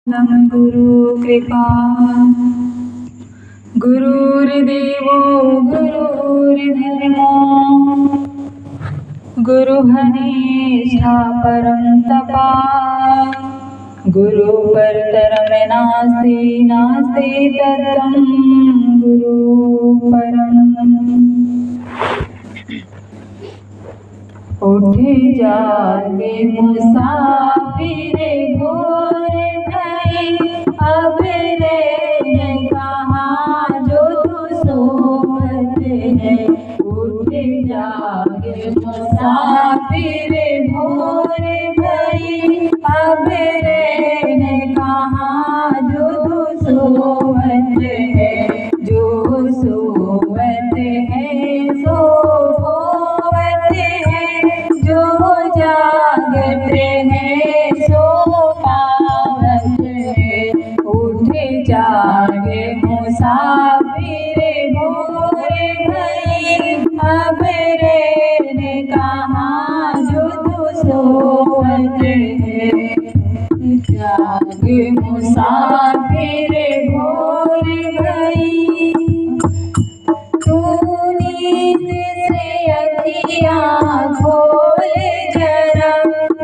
गुरु कृपा गुरुर्देवो गुरुर्धर्मो गुरुहनेशा परं तपा गुरु परतरं नास्ति नास्ति तत्त्वं गुरु परम्। उठ जागे मुसाफिर भोर भई, अब रह कहाँ जो तू सोवत है। उठ जागे मुसाफिर भोर भई, अब रह कहाँ जो तू सोवत है। जो सोवत है सो होवत है, जो जागते हैं सो पावत है। उठ जागे मुसाफिर भोर भई, अब रह कहाँ जो तू सोवत है। जागे मुसाफिर भोर भई, तू नींद से अखियाँ खोल जरा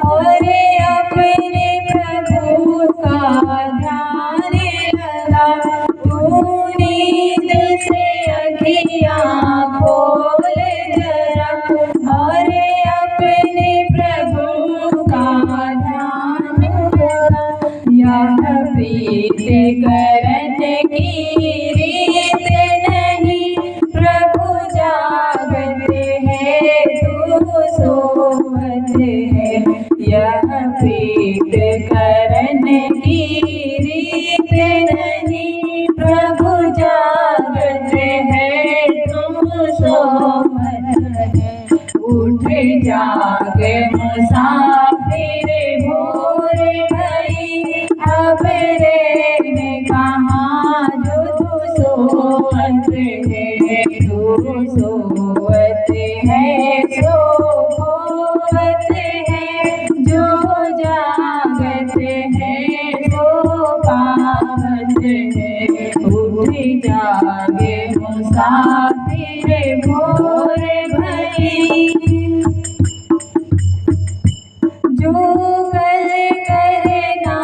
और अपने प्रभु का ध्यान लगा। तू नींद से अखियाँ खोल जरा और अपने प्रभु का ध्यान लगा। यह प्रीत करन की रीत नहीं, प्रभु जागते हैं तू सोवत है। यह प्रीत करन की रीत नहीं, प्रभु जागते हैं तू सोवत है। उठ जागे मुसाफिर भोर भई, अब रह कहाँ जो तू सोवत है। तू सोवत है सो होवत है, जो जागते हैं सो पावत है। उठ जागे मुसाफिर भोर भई, जो कल करना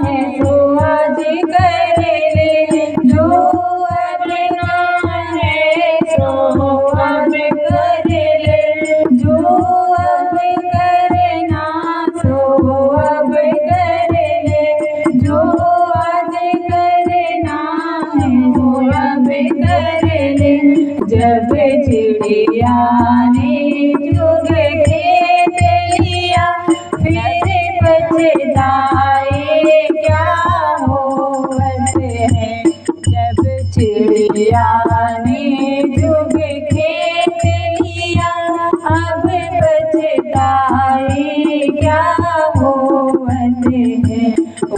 है सो आज कर ले। जो अब ना है सो अब कर ले। जो अब करना सो अब कर ले। जो आज करना है सो अब कर ले। जब चिड़िया ने जुग खेत लिया, फिर पछताए क्या होवत है। जब चिड़िया ने जुग खेत लिया, अब पछताए क्या होवत है।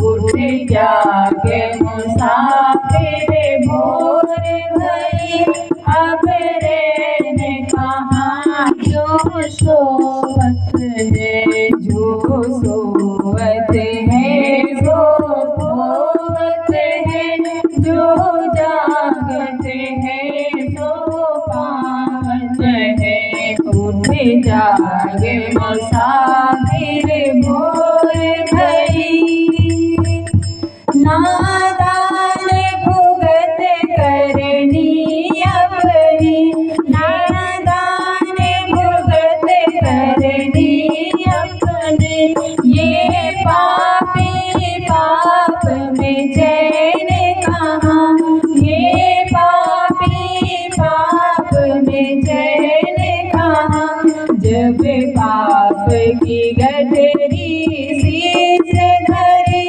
उठ जागे मुसाफिर भोर भई, अब रह कहाँ जो सोवत है। जो सोवत है सो होवत है, जो जागते हैं सो पावत है। उठ जागे मुसाफिर भोर भई, नादान भुगत करनी अपनी। नादान भुगत करनी अपनी, ये पापी पाप में चैन कहाँ। ये पापी पाप में चैन कहाँ। जब पाप की गठरी शीश धरी,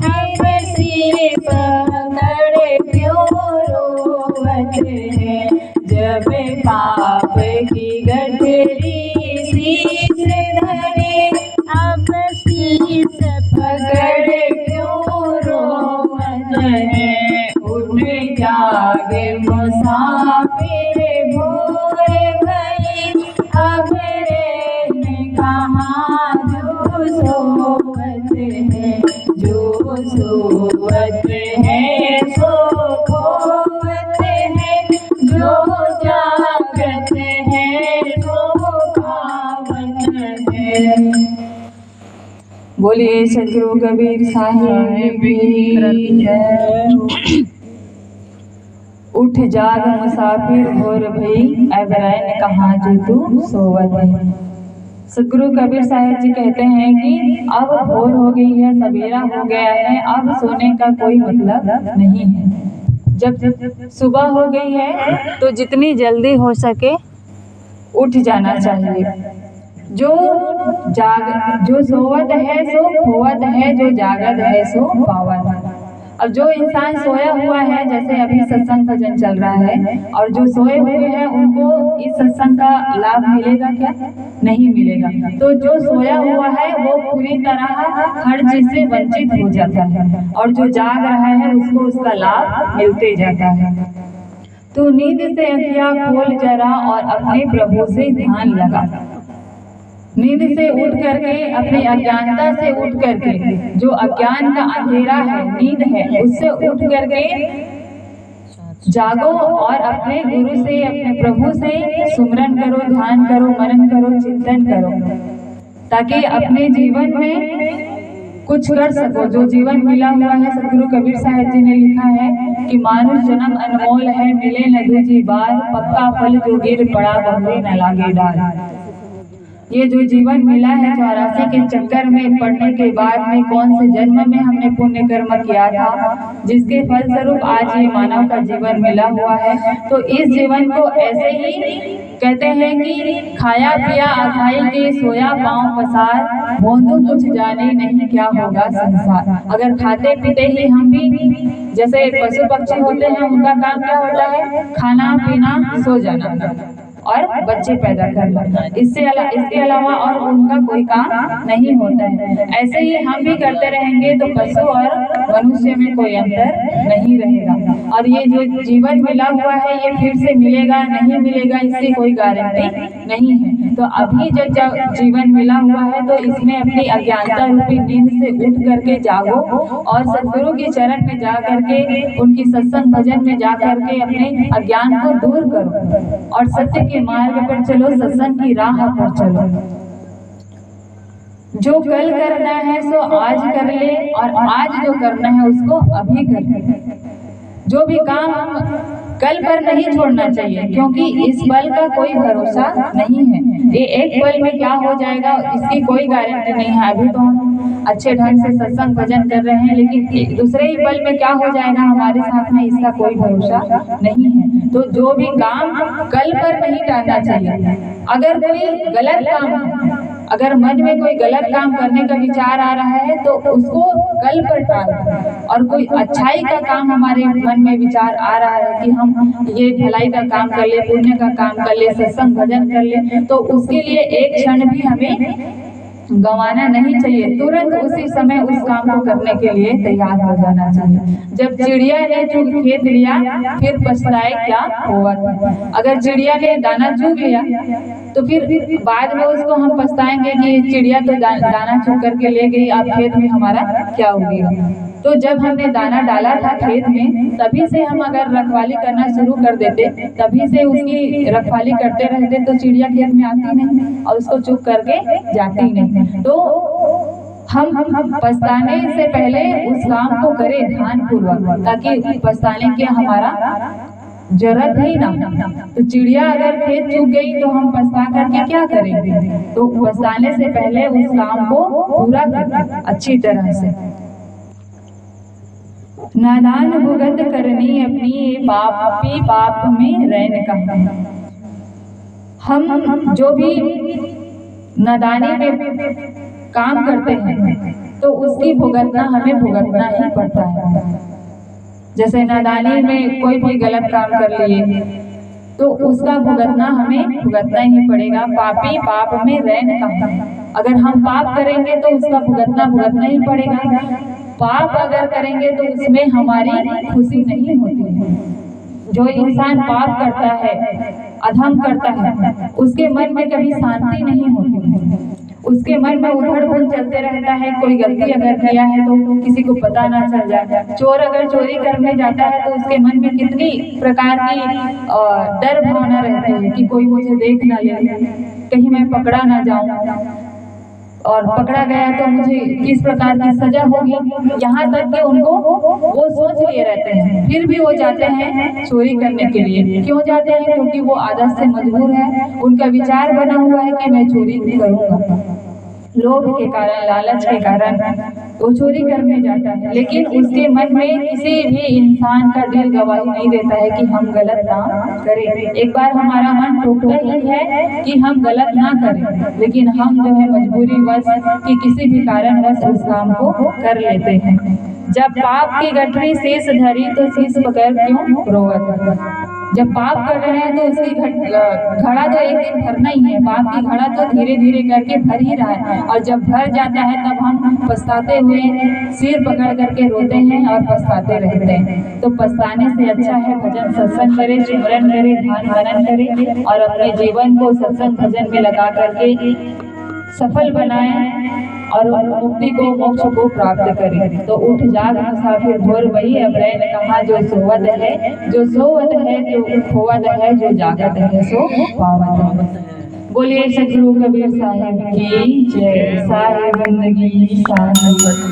अब शीश पकड़ क्यों रोवत है। जब पाप की गठरी शीश धरी, अब शीश पकड़ क्यों रोवत है। उठ जागे मुसाफिर भोर भई, अब रह कहाँ जो सोवत है। जो सोवत है सो खोवत है, जो जागत है सो पावत है। बोलिए सदगुरु कबीर साहिब की जय। उठ जाग मुसाफिर भोर भई, अब रैन कहाँ जो तू सोवत है। सदगुरु कबीर साहिब जी कहते हैं कि अब भोर हो गई है, सवेरा हो गया है, अब सोने का कोई मतलब नहीं है। जब सुबह हो गई है तो जितनी जल्दी हो सके उठ जाना चाहिए। जो सोवत है सो खोवत है, जो जागत है सो पावत है। अब जो इंसान सोया हुआ है, जैसे अभी सत्संग भजन चल रहा है, और जो सोए हुए हैं उनको इस सत्संग का लाभ मिलेगा क्या? नहीं मिलेगा। तो जो सोया हुआ है वो पूरी तरह हर चीज से वंचित हो जाता है, और जो जाग रहा है उसको उसका लाभ मिलते जाता है। तो नींद से अखियां खोल जरा और अपने प्रभु से ध्यान लगा। नींद से उठ करके, अपनी अज्ञानता से उठ करके, जो अज्ञान का अंधेरा है, नींद है, उससे उठ करके जागो और अपने गुरु से, अपने प्रभु से सुमरन करो, ध्यान करो, मनन करो, चिंतन करो, ताकि अपने जीवन में कुछ कर सको। जो जीवन मिला हुआ है, सदगुरु कबीर साहिब जी ने लिखा है कि मानुष जन्म अनमोल है, मिले न दूजी बार, पक्का फल जो गिर पड़ा बहुरे न लागे डाल। ये जो जीवन मिला है 84 के चक्कर में पड़ने के बाद में कौन से जन्म में हमने पुण्य कर्म किया था, जिसके फलस्वरूप आज ये मानव का जीवन मिला हुआ है। तो इस जीवन को ऐसे ही कहते हैं कि खाया पिया अखाई के, सोया पांव पसार, भोंदू कुछ जाने नहीं क्या होगा संसार। अगर खाते पीते ही हम भी जैसे पशु पक्षी होते हैं, उनका काम क्या होता है? खाना पीना, सो जाना और बच्चे पैदा करना, इसके अलावा और उनका कोई काम नहीं होता है। ऐसे ही हम भी करते रहेंगे तो पशु और मनुष्य में कोई अंतर नहीं रहेगा। और ये जो जीवन मिला हुआ है, ये फिर से मिलेगा नहीं मिलेगा, इसकी कोई गारंटी नहीं है। तो अभी जो जीवन मिला हुआ है, तो इसमें अपनी अज्ञानता रूपी नींद से उठ करके जागो और सदगुरु के चरण में जा करके, उनकी सत्संग भजन में जा करके अपने अज्ञान को दूर करो और सत्य के मार्ग पर चलो, सत्संग की राह पर चलो। जो कल करना है सो आज कर ले, और आज जो करना है उसको अभी कर ले। जो भी काम हम कल पर नहीं छोड़ना चाहिए, क्योंकि इस पल का कोई भरोसा नहीं है। ये एक पल में क्या हो जाएगा इसकी कोई गारंटी नहीं है। अभी तो हम अच्छे ढंग से सत्संग भजन कर रहे हैं, लेकिन दूसरे ही पल में क्या हो जाएगा हमारे साथ में, इसका कोई भरोसा नहीं है। तो जो भी काम कल पर नहीं टालना चाहिए। अगर कोई गलत काम, अगर मन में कोई गलत काम करने का विचार आ रहा है तो उसको कल पर टाल, और कोई अच्छाई का काम हमारे मन में विचार आ रहा है कि हम ये भलाई का काम कर ले, पुण्य का काम कर ले, सत्संग भजन कर ले, तो उसके लिए एक क्षण भी हमें गंवाना नहीं चाहिए। तुरंत उसी समय उस काम को करने के लिए तैयार हो जाना चाहिए। जब चिड़िया ने चुग खेत लिया, फिर पछताए क्या हुआ था। अगर चिड़िया ने दाना चुग लिया तो फिर बाद में उसको हम पछताएंगे कि चिड़िया तो दाना चुग करके ले गई, अब खेत में हमारा क्या हो गया। तो जब हमने दाना डाला था खेत में, तभी से हम अगर रखवाली करना शुरू कर देते, तभी से उसकी रखवाली करते रहते, तो चिड़िया खेत में आती नहीं और उसको चुग करके जाती नहीं। तो हम पछताने से पहले उस काम को करें ध्यान पूर्वक, ताकि पछताने की हमारा जरूरत ही ना। तो चिड़िया अगर खेत चुग गई तो हम पछता करके क्या करेंगे। तो पछताने से पहले उस काम को पूरा करें अच्छी तरह से। नादान भुगत करनी अपनी, पापी पाप में रैन कहा। हम जो भी नादानी में काम करते हैं तो उसकी भुगतना हमें भुगतना ही पड़ता है। जैसे नादानी में कोई भी गलत काम कर लिए तो उसका भुगतना हमें भुगतना ही पड़ेगा। पापी पाप में रैन कहा। अगर हम पाप करेंगे तो उसका भुगतना ही पड़ेगा। पाप अगर करेंगे तो उसमें हमारी खुशी नहीं होती है। जो इंसान पाप करता है, अधर्म करता है, उसके मन में कभी शांति नहीं होती है। उसके मन में उधड़-बुन चलते रहता है। कोई गलती अगर किया है तो किसी को पता ना चल जाए। चोर अगर चोरी करने जाता है तो उसके मन में कितनी प्रकार की डर भावना रहती है कि कोई मुझे देख ना ले, कहीं मैं पकड़ा ना जाऊं, और पकड़ा गया तो मुझे किस प्रकार की सजा होगी। यहाँ तक कि उनको वो सोच लिए रहते हैं, फिर भी वो जाते हैं चोरी करने के लिए। क्यों जाते हैं? क्योंकि वो आदत से मजबूर है। उनका विचार बना हुआ है कि मैं चोरी करूंगा। लोभ के कारण, लालच के कारण वो चोरी करने जाता है, लेकिन उसके मन में किसी भी इंसान का दिल गवाही नहीं देता है कि हम गलत काम करें। एक बार हमारा मन टूटता ही है कि हम गलत ना करें, लेकिन हम जो है मजबूरीवश कि किसी भी कारणवश उस काम को कर लेते हैं। जब पाप की गठरी शीश धरी तो शीश बगैर क्यों रोवत। जब पाप कर रहे हैं तो उसकी घड़ा तो एक दिन भरना ही है। पाप की घड़ा तो धीरे धीरे करके भर ही रहा है, और जब भर जाता है तब हम पछताते हुए सिर पकड़ करके रोते हैं और पछताते रहते हैं। तो पछताने से अच्छा है भजन सत्संग करें, स्मरण करें, ध्यान मनन करें और अपने जीवन को सत्संग भजन में लगा करके सफल बनाएं और मुक्ति को, मोक्ष को प्राप्त करें। तो उठ जाग मुसाफिर भोर वही अब रैन कहा, जो सोवत है, जो सोवत है, जो खोवत है, जो जागत है सो पावत है। बोलिए सतगुरु कबीर साहिब की जय। साहिब बंदगी साहिब।